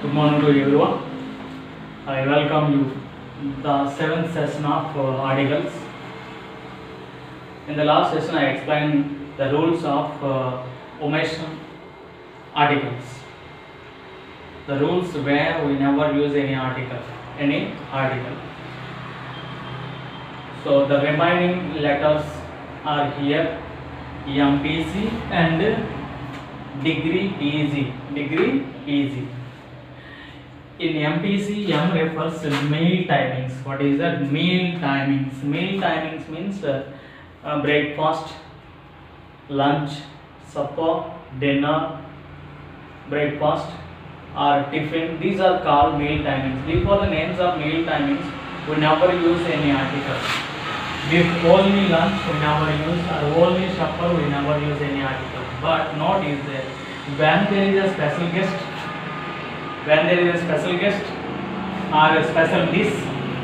Good morning to everyone. I welcome you the seventh session of articles. In the last session, I explained the rules of omission articles. The rules where we never use any article. So the remaining letters are here: MPC and degree PG. In MPC, M refers to meal timings. What is that? Meal timings. Meal timings means breakfast, lunch, supper, dinner, breakfast or tiffin. These are called meal timings. Before the names of meal timings, we never use any article. With only lunch, we never use, or only supper, we never use any article. But note is there, when there is a special guest, or a special dish,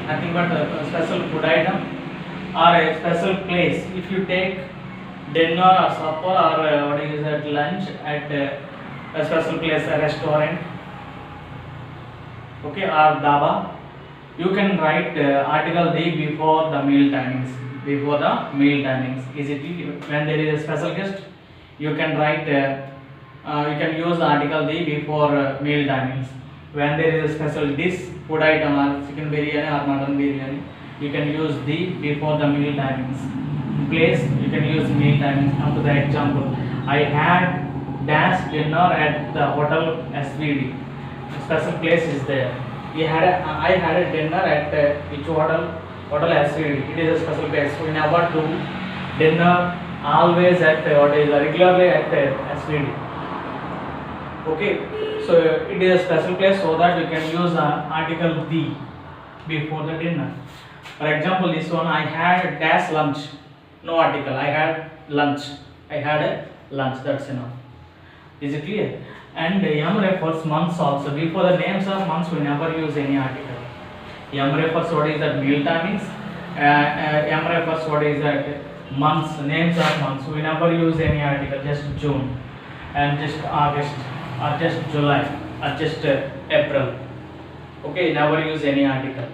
nothing but a special food item, or a special place. If you take dinner or supper or what is that, lunch at a special place, a restaurant, okay, or dhaba, you can write article D before the meal timings. Is it when there is a special guest, you can write you can use the article D before meal timings. When there is a special dish, food item or chicken biryani or mutton biryani, you can use D before the meal timings. Place, you can use meal timings. Come to the example. I had dash dinner at the hotel SVD. Special place is there. I had a dinner at which hotel SVD. It is a special place. We never do dinner always at regularly at SVD. Okay, so it is a special place, so that you can use article D before the dinner. For example, this one, I had dash lunch. No article. I had lunch. That's enough. Is it clear? And M refers months also. Before the names of months, we never use any article. M refers what is that, meal timings. M refers what is that, months, names of months. We never use any article. Just June and just August or just July or just April. Okay, never use any article.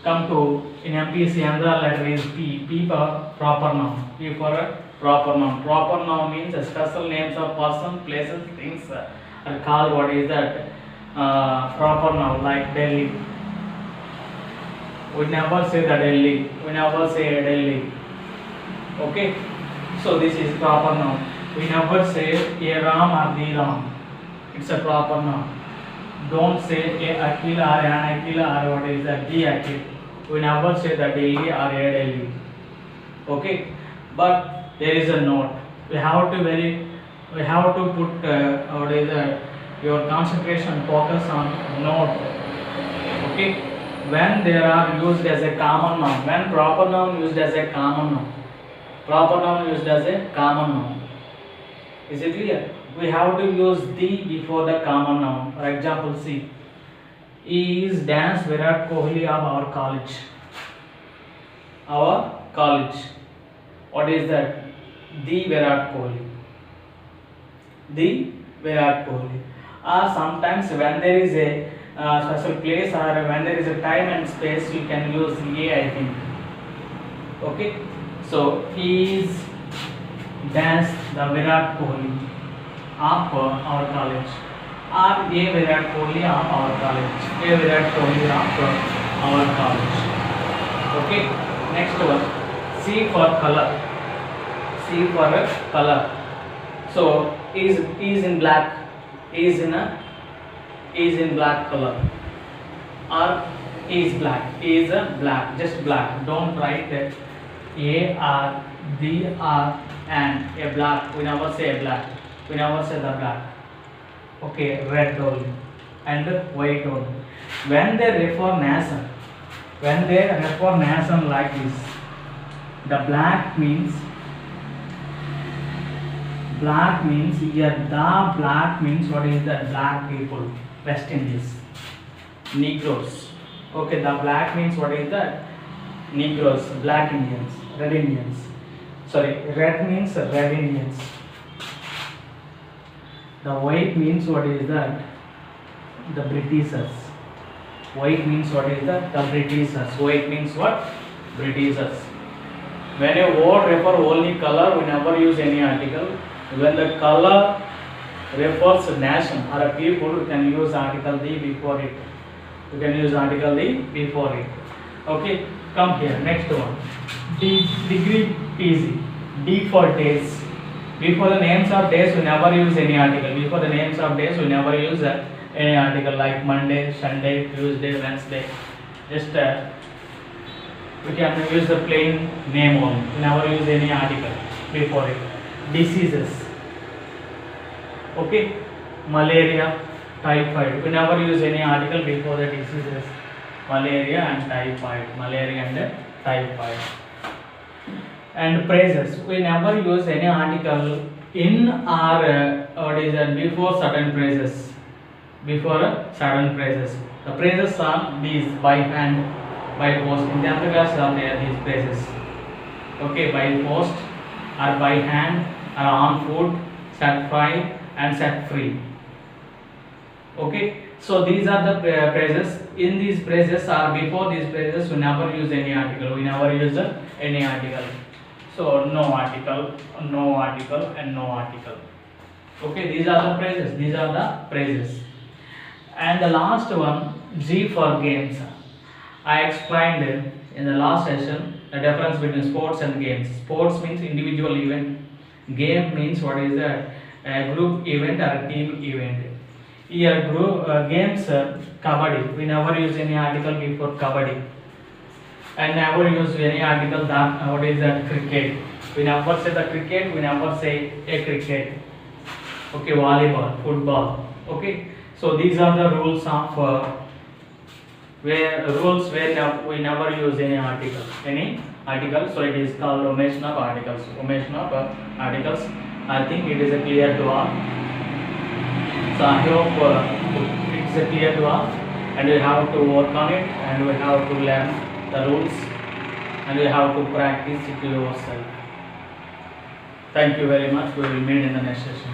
Come to in MPC, another letter is P. P for proper noun. P for a proper noun. Proper noun means special names of person, places, things are called what is that, proper noun. Like Delhi, we never say the Delhi. We never say Delhi. Okay, so this is proper noun. We never say a Ram or the Ram. It's a proper noun. Don't say a Akil or an Akil or what is that, the Akil. We never say the Delhi or a Delhi. Okay, but there is a note. We have to put what is that, your concentration focus on note. Okay, when they are used as a common noun, when proper noun used as a common noun, is it clear? We have to use the before the common noun. For example, see, he is dance Virat Kohli of our college. What is that? The Virat Kohli. Or sometimes when there is a special place, or when there is a time and space, you can use A, I think. Okay, so he is dance the Virat Kohli of our college, or A Virat Kohli of our college. Okay, next one, C for color. So is in black, is in black color, or is black, just black. Don't write that A or the or and a black. We never say a black. We never say the black. Okay, red only and white only. When they refer nation like this, the black means here. The black means what is the black people, West Indies, Negroes. Okay, the black means what is that? Negroes, black Indians, red Indians. Red means red Indians. The white means what is that? The Britishers. White means what is that? The Britishers. White means what? Britishers. When a word refer only color, we never use any article. When the color refers to nation or a people, we can use article the before it. We can use article the before it. Okay, come here. Next one. Degree easy. D for days. Before the names of days, we never use any article. Before the names of days, we never use any article like Monday, Sunday, Tuesday, Wednesday. Just we can use the plain name only. We never use any article before it. Diseases. Okay, malaria, typhoid. We never use any article before the diseases. Malaria and typhoid. Malaria and typhoid. And praises. We never use any article in or what is that before certain praises. Before certain praises. The praises are these by hand, by post. In the other class are there these praises. Okay, by post or by hand or on foot, set fire and set free. Okay, so these are the praises. In these praises or before these praises, we never use any article. We never use any article. So no article, no article, and no article. Okay, these are the praises. These are the praises. And the last one, G for games. I explained in the last session the difference between sports and games. Sports means individual event. Game means what is that? A group event or a team event. Here group games, kabaddi. We never use any article before kabaddi. And never use any article that what is that cricket. We never say the cricket. We never say a cricket. Okay, volleyball, football. Okay. So these are the rules of where we never use any article. So it is called omission of articles. Omission of articles. I think it is clear to all. So I hope it is clear to all, and we have to work on it, and we have to learn the rules, and we have to practice it yourself. Thank you very much. We will meet in the next session.